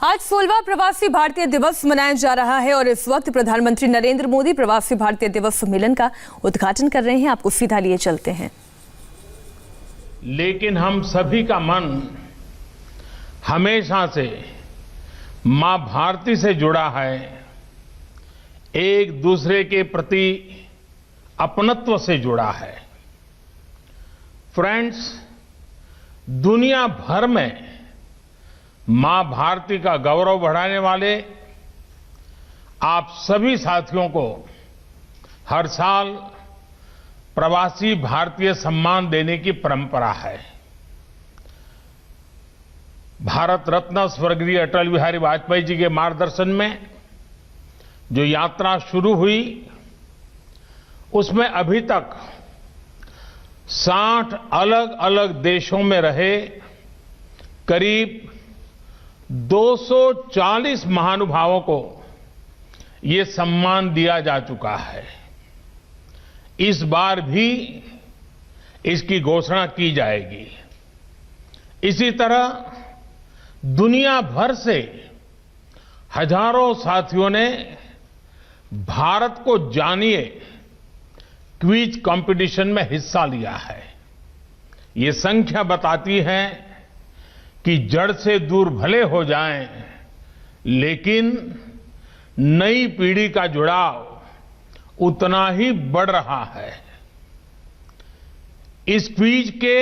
आज 16वां प्रवासी भारतीय दिवस मनाया जा रहा है और इस वक्त प्रधानमंत्री नरेंद्र मोदी प्रवासी भारतीय दिवस सम्मेलन का उद्घाटन कर रहे हैं। आपको सीधा लिए चलते हैं। लेकिन हम सभी का मन हमेशा से मां भारती से जुड़ा है, एक दूसरे के प्रति अपनत्व से जुड़ा है। फ्रेंड्स, दुनिया भर में मां भारती का गौरव बढ़ाने वाले आप सभी साथियों को हर साल प्रवासी भारतीय सम्मान देने की परंपरा है। भारत रत्न स्वर्गीय अटल बिहारी वाजपेयी जी के मार्गदर्शन में जो यात्रा शुरू हुई, उसमें अभी तक 60 अलग अलग देशों में रहे करीब 240 महानुभावों को ये सम्मान दिया जा चुका है। इस बार भी इसकी घोषणा की जाएगी। इसी तरह दुनिया भर से हजारों साथियों ने भारत को जानिए क्विज कंपटीशन में हिस्सा लिया है। ये संख्या बताती है कि जड़ से दूर भले हो जाएं, लेकिन नई पीढ़ी का जुड़ाव उतना ही बढ़ रहा है। इस क्विज के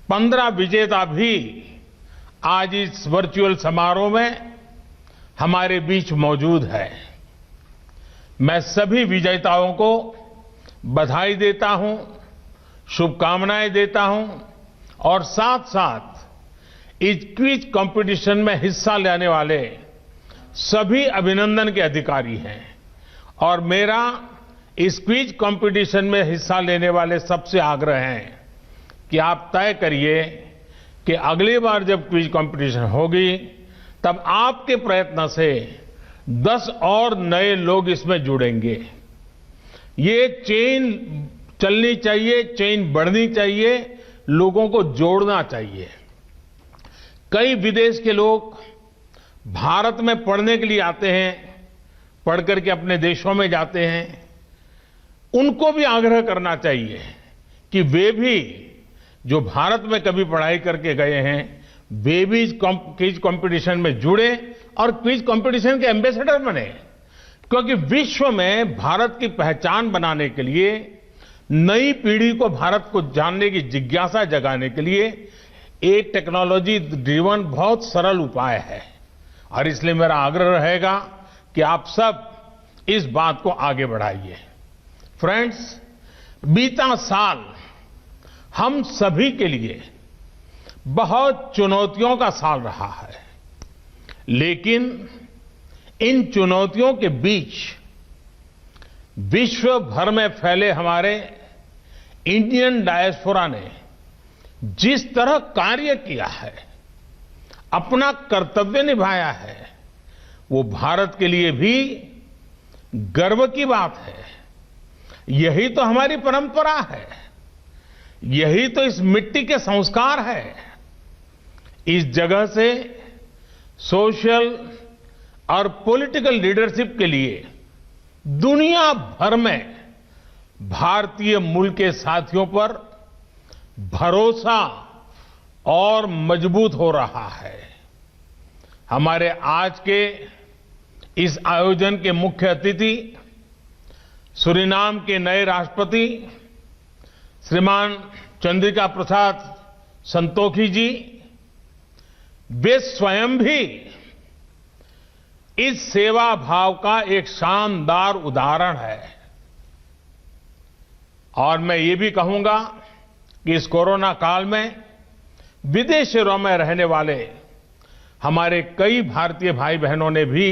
15 विजेता भी आज इस वर्चुअल समारोह में हमारे बीच मौजूद है। मैं सभी विजेताओं को बधाई देता हूं, शुभकामनाएं देता हूं और साथ साथ इस क्विज कंपटीशन में हिस्सा लेने वाले सभी अभिनंदन के अधिकारी हैं। और मेरा इस क्विज कंपटीशन में हिस्सा लेने वाले सबसे आग्रह है कि आप तय करिए कि अगली बार जब क्विज कंपटीशन होगी तब आपके प्रयत्न से 10 और नए लोग इसमें जुड़ेंगे। ये चेन चलनी चाहिए, चेन बढ़नी चाहिए, लोगों को जोड़ना चाहिए। कई विदेश के लोग भारत में पढ़ने के लिए आते हैं, पढ़ करके अपने देशों में जाते हैं। उनको भी आग्रह करना चाहिए कि वे भी जो भारत में कभी पढ़ाई करके गए हैं, वे भी क्विज कंपटीशन में जुड़े और क्विज कंपटीशन के एम्बेसडर बने। क्योंकि विश्व में भारत की पहचान बनाने के लिए, नई पीढ़ी को भारत को जानने की जिज्ञासा जगाने के लिए एक टेक्नोलॉजी ड्रिवन बहुत सरल उपाय है। और इसलिए मेरा आग्रह रहेगा कि आप सब इस बात को आगे बढ़ाइए। फ्रेंड्स, बीता साल हम सभी के लिए बहुत चुनौतियों का साल रहा है, लेकिन इन चुनौतियों के बीच विश्व भर में फैले हमारे इंडियन डायस्पोरा ने जिस तरह कार्य किया है, अपना कर्तव्य निभाया है, वो भारत के लिए भी गर्व की बात है। यही तो हमारी परंपरा है, यही तो इस मिट्टी के संस्कार है। इस जगह से सोशल और पॉलिटिकल लीडरशिप के लिए दुनिया भर में भारतीय मूल के साथियों पर भरोसा और मजबूत हो रहा है। हमारे आज के इस आयोजन के मुख्य अतिथि सूरीनाम के नए राष्ट्रपति श्रीमान चंद्रिका प्रसाद संतोखी जी, वे स्वयं भी इस सेवा भाव का एक शानदार उदाहरण है। और मैं ये भी कहूंगा कि इस कोरोना काल में विदेशों में रहने वाले हमारे कई भारतीय भाई बहनों ने भी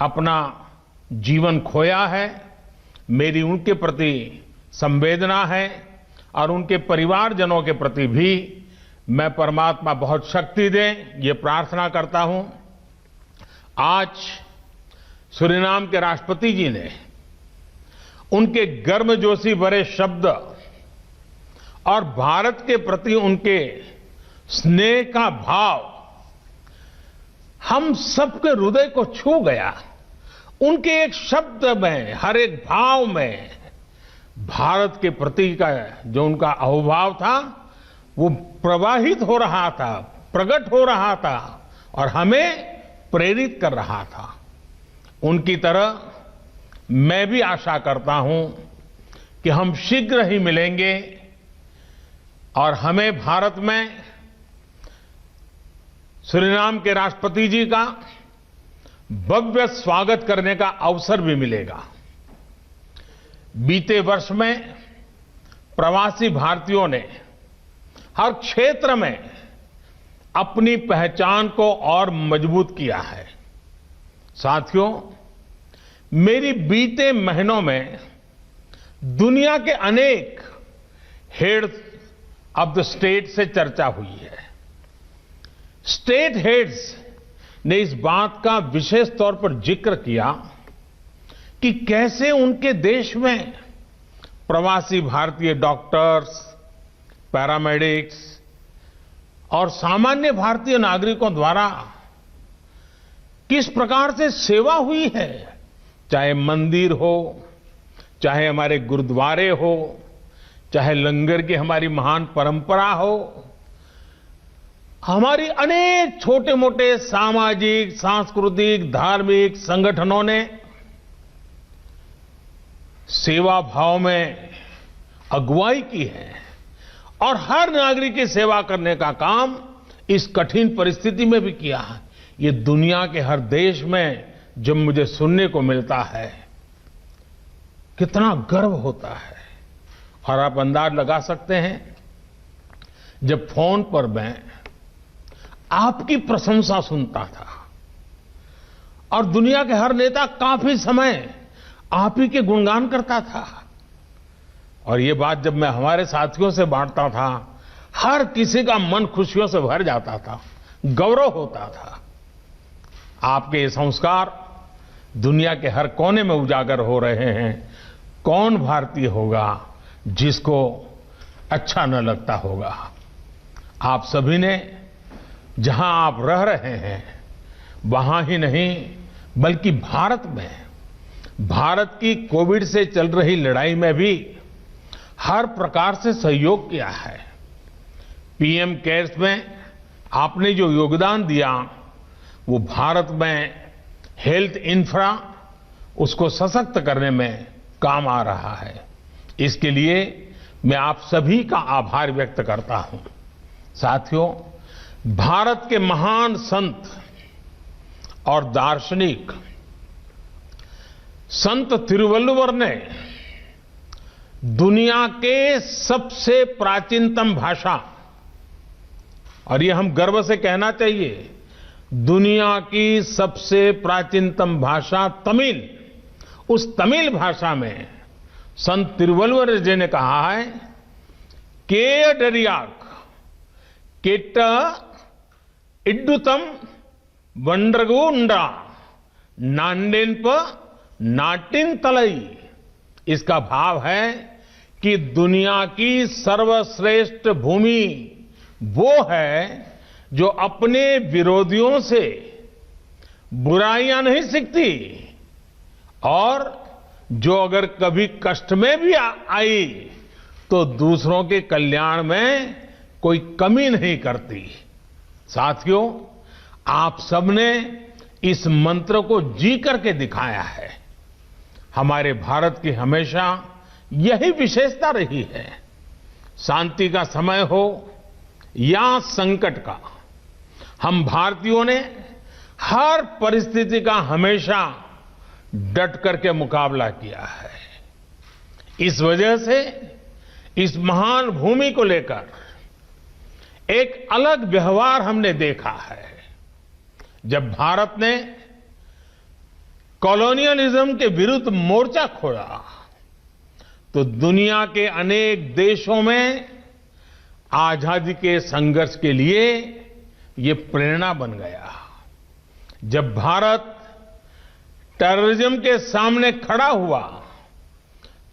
अपना जीवन खोया है। मेरी उनके प्रति संवेदना है और उनके परिवारजनों के प्रति भी मैं परमात्मा बहुत शक्ति दे, ये प्रार्थना करता हूं। आज सूरीनाम के राष्ट्रपति जी ने उनके गर्मजोशी भरे शब्द और भारत के प्रति उनके स्नेह का भाव हम सबके हृदय को छू गया। उनके एक शब्द में, हर एक भाव में भारत के प्रति का जो उनका अहोभाव था वो प्रवाहित हो रहा था, प्रकट हो रहा था और हमें प्रेरित कर रहा था। उनकी तरह मैं भी आशा करता हूं कि हम शीघ्र ही मिलेंगे और हमें भारत में सूरीनाम के राष्ट्रपति जी का भव्य स्वागत करने का अवसर भी मिलेगा। बीते वर्ष में प्रवासी भारतीयों ने हर क्षेत्र में अपनी पहचान को और मजबूत किया है। साथियों, मेरी बीते महीनों में दुनिया के अनेक हेड्स ऑफ द स्टेट से चर्चा हुई है। स्टेट हेड्स ने इस बात का विशेष तौर पर जिक्र किया कि कैसे उनके देश में प्रवासी भारतीय डॉक्टर्स, पैरामेडिक्स और सामान्य भारतीय नागरिकों द्वारा किस प्रकार से सेवा हुई है। चाहे मंदिर हो, चाहे हमारे गुरुद्वारे हो, चाहे लंगर की हमारी महान परंपरा हो, हमारी अनेक छोटे मोटे सामाजिक, सांस्कृतिक, धार्मिक संगठनों ने सेवा भाव में अगुवाई की है और हर नागरिक की सेवा करने का काम इस कठिन परिस्थिति में भी किया है। ये दुनिया के हर देश में जब मुझे सुनने को मिलता है, कितना गर्व होता है। और आप अंदाज लगा सकते हैं, जब फोन पर मैं आपकी प्रशंसा सुनता था और दुनिया के हर नेता काफी समय आप ही के गुणगान करता था, और ये बात जब मैं हमारे साथियों से बांटता था, हर किसी का मन खुशियों से भर जाता था, गौरव होता था। आपके ये संस्कार दुनिया के हर कोने में उजागर हो रहे हैं। कौन भारतीय होगा जिसको अच्छा न लगता होगा। आप सभी ने जहां आप रह रहे हैं वहां ही नहीं बल्कि भारत में, भारत की कोविड से चल रही लड़ाई में भी हर प्रकार से सहयोग किया है। पीएम केयर्स में आपने जो योगदान दिया वो भारत में हेल्थ इंफ्रा, उसको सशक्त करने में काम आ रहा है। इसके लिए मैं आप सभी का आभार व्यक्त करता हूं। साथियों, भारत के महान संत और दार्शनिक संत तिरुवल्लुवर ने दुनिया के सबसे प्राचीनतम भाषा, और ये हम गर्व से कहना चाहिए, दुनिया की सबसे प्राचीनतम भाषा तमिल, उस तमिल भाषा में संत तिरुवल्लुवर जी ने कहा है, केयडरियाक केट्ट इड्डुतम वंड्रगुंडा नांडेन्प नाटिन तलई। इसका भाव है कि दुनिया की सर्वश्रेष्ठ भूमि वो है जो अपने विरोधियों से बुराइयां नहीं सीखती और जो अगर कभी कष्ट में भी आई तो दूसरों के कल्याण में कोई कमी नहीं करती। साथियों, आप सबने इस मंत्र को जी करके दिखाया है। हमारे भारत की हमेशा यही विशेषता रही है। शांति का समय हो या संकट का, हम भारतीयों ने हर परिस्थिति का हमेशा डट करके मुकाबला किया है। इस वजह से इस महान भूमि को लेकर एक अलग व्यवहार हमने देखा है। जब भारत ने कॉलोनियलिज्म के विरुद्ध मोर्चा खोला तो दुनिया के अनेक देशों में आजादी के संघर्ष के लिए ये प्रेरणा बन गया। जब भारत टेररिज्म के सामने खड़ा हुआ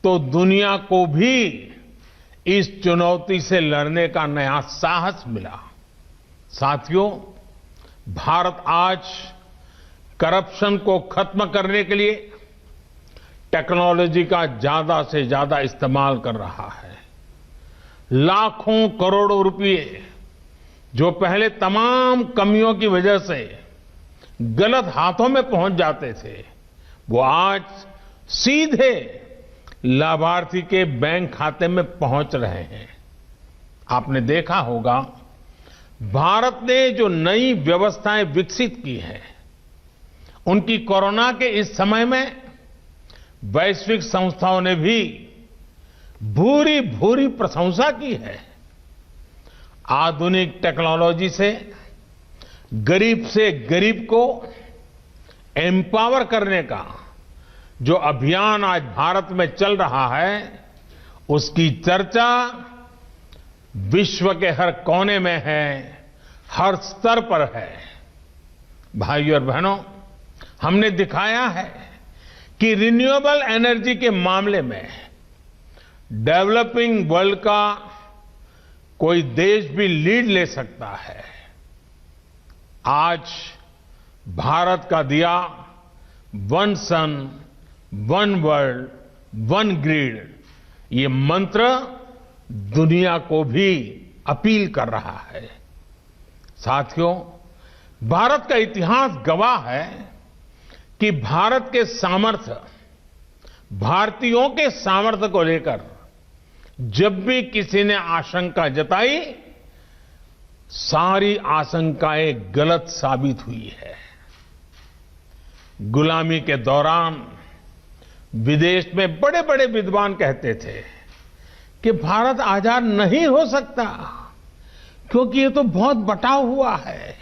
तो दुनिया को भी इस चुनौती से लड़ने का नया साहस मिला। साथियों, भारत आज करप्शन को खत्म करने के लिए टेक्नोलॉजी का ज्यादा से ज्यादा इस्तेमाल कर रहा है। लाखों करोड़ों रुपए जो पहले तमाम कमियों की वजह से गलत हाथों में पहुंच जाते थे, वो आज सीधे लाभार्थी के बैंक खाते में पहुंच रहे हैं। आपने देखा होगा, भारत ने जो नई व्यवस्थाएं विकसित की हैं, उनकी कोरोना के इस समय में वैश्विक संस्थाओं ने भी भूरी भूरी प्रशंसा की है। आधुनिक टेक्नोलॉजी से गरीब को एम्पावर करने का जो अभियान आज भारत में चल रहा है, उसकी चर्चा विश्व के हर कोने में है, हर स्तर पर है। भाइयों और बहनों, हमने दिखाया है कि रिन्यूएबल एनर्जी के मामले में डेवलपिंग वर्ल्ड का कोई देश भी लीड ले सकता है। आज भारत का दिया वन सन, वन वर्ल्ड, वन ग्रिड, ये मंत्र दुनिया को भी अपील कर रहा है। साथियों, भारत का इतिहास गवाह है कि भारत के सामर्थ्य, भारतीयों के सामर्थ्य को लेकर जब भी किसी ने आशंका जताई, सारी आशंकाएं गलत साबित हुई है। गुलामी के दौरान विदेश में बड़े बड़े विद्वान कहते थे कि भारत आजाद नहीं हो सकता क्योंकि ये तो बहुत बटा हुआ है।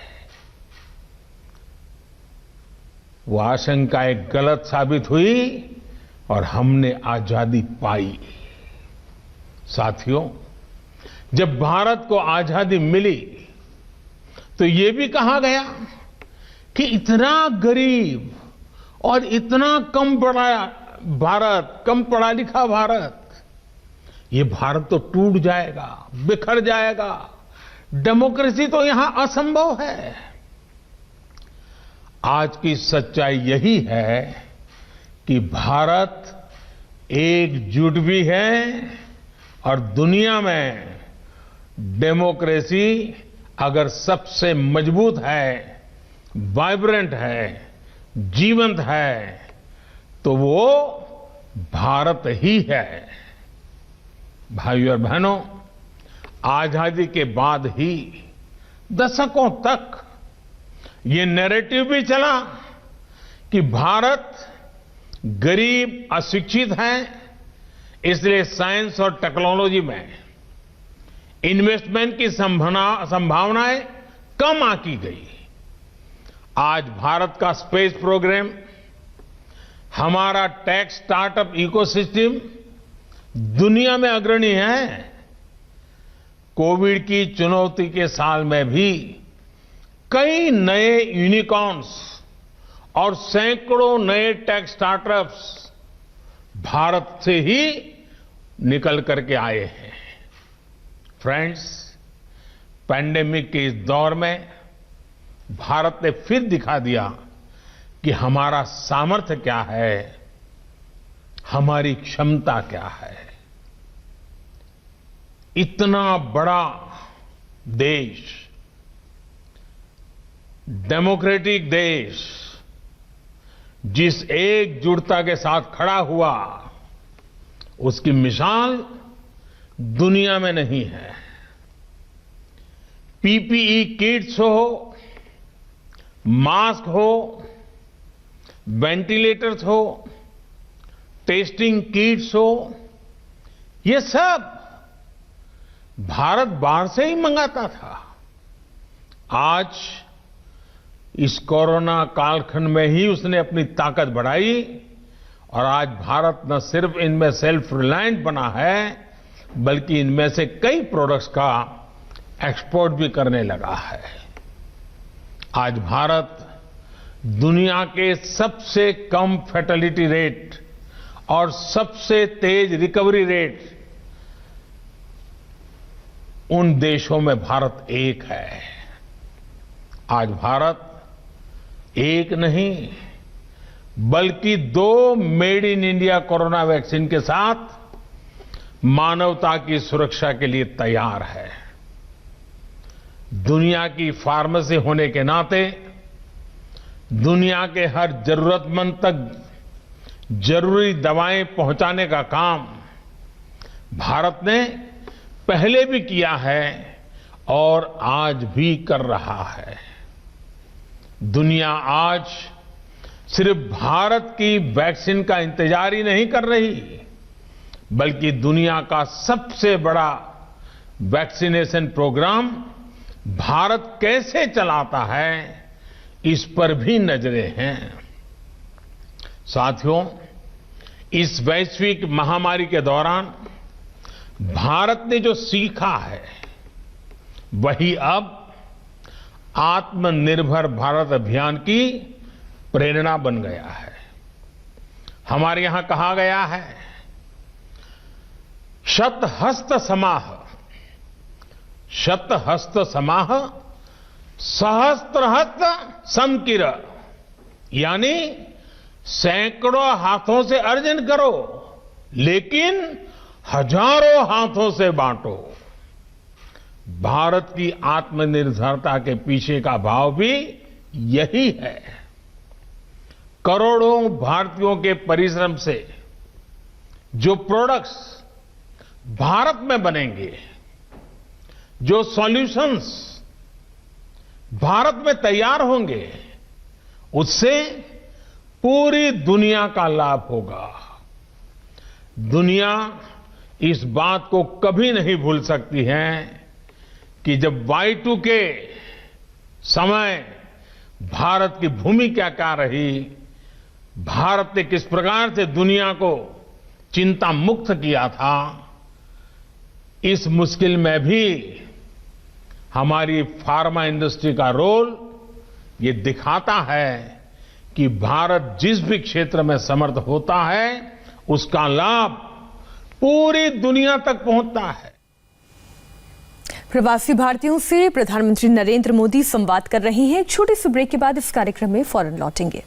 वो आशंकाएं गलत साबित हुई और हमने आजादी पाई। साथियों, जब भारत को आजादी मिली तो ये भी कहा गया कि इतना गरीब और इतना कम पढ़ा लिखा भारत, ये भारत तो टूट जाएगा, बिखर जाएगा, डेमोक्रेसी तो यहां असंभव है। आज की सच्चाई यही है कि भारत एकजुट भी है और दुनिया में डेमोक्रेसी अगर सबसे मजबूत है, वाइब्रेंट है, जीवंत है, तो वो भारत ही है। भाइयों और बहनों, आजादी के बाद ही दशकों तक ये नैरेटिव भी चला कि भारत गरीब, अशिक्षित है, इसलिए साइंस और टेक्नोलॉजी में इन्वेस्टमेंट की संभावनाएं कम आंकी गई। आज भारत का स्पेस प्रोग्राम, हमारा टेक स्टार्टअप इकोसिस्टम दुनिया में अग्रणी है। कोविड की चुनौती के साल में भी कई नए यूनिकॉर्न्स और सैकड़ों नए टेक स्टार्टअप्स भारत से ही निकल करके आए हैं। फ्रेंड्स, पैंडेमिक के इस दौर में भारत ने फिर दिखा दिया कि हमारा सामर्थ्य क्या है, हमारी क्षमता क्या है। इतना बड़ा देश, डेमोक्रेटिक देश, जिस एकजुटता के साथ खड़ा हुआ, उसकी मिसाल दुनिया में नहीं है। पीपीई किट्स हो, मास्क हो, वेंटिलेटर्स हो, टेस्टिंग किट्स हो, ये सब भारत बाहर से ही मंगाता था। आज इस कोरोना कालखंड में ही उसने अपनी ताकत बढ़ाई और आज भारत न सिर्फ इनमें सेल्फ रिलायंट बना है, बल्कि इनमें से कई प्रोडक्ट्स का एक्सपोर्ट भी करने लगा है। आज भारत दुनिया के सबसे कम फैटेलिटी रेट और सबसे तेज रिकवरी रेट, उन देशों में भारत एक है। आज भारत एक नहीं बल्कि 2 made in India corona vaccine के साथ मानवता की सुरक्षा के लिए तैयार है। दुनिया की फार्मेसी होने के नाते दुनिया के हर जरूरतमंद तक जरूरी दवाएं पहुंचाने का काम भारत ने पहले भी किया है और आज भी कर रहा है। दुनिया आज सिर्फ भारत की वैक्सीन का इंतजार ही नहीं कर रही, बल्कि दुनिया का सबसे बड़ा वैक्सीनेशन प्रोग्राम भारत कैसे चलाता है, इस पर भी नजरें हैं। साथियों, इस वैश्विक महामारी के दौरान भारत ने जो सीखा है वही अब आत्मनिर्भर भारत अभियान की प्रेरणा बन गया है। हमारे यहां कहा गया है, शतहस्त समाह सहस्त्रहस्त समकिर, यानी सैकड़ों हाथों से अर्जन करो लेकिन हजारों हाथों से बांटो। भारत की आत्मनिर्भरता के पीछे का भाव भी यही है। करोड़ों भारतीयों के परिश्रम से जो प्रोडक्ट्स भारत में बनेंगे, जो सॉल्यूशंस भारत में तैयार होंगे, उससे पूरी दुनिया का लाभ होगा। दुनिया इस बात को कभी नहीं भूल सकती है कि जब Y2 के समय भारत की भूमिका क्या रही, भारत ने किस प्रकार से दुनिया को चिंता मुक्त किया था, इस मुश्किल में भी हमारी फार्मा इंडस्ट्री का रोल ये दिखाता है कि भारत जिस भी क्षेत्र में समर्थ होता है उसका लाभ पूरी दुनिया तक पहुंचता है। प्रवासी भारतीयों से प्रधानमंत्री नरेंद्र मोदी संवाद कर रहे हैं। एक छोटे से ब्रेक के बाद इस कार्यक्रम में फौरन लौटेंगे।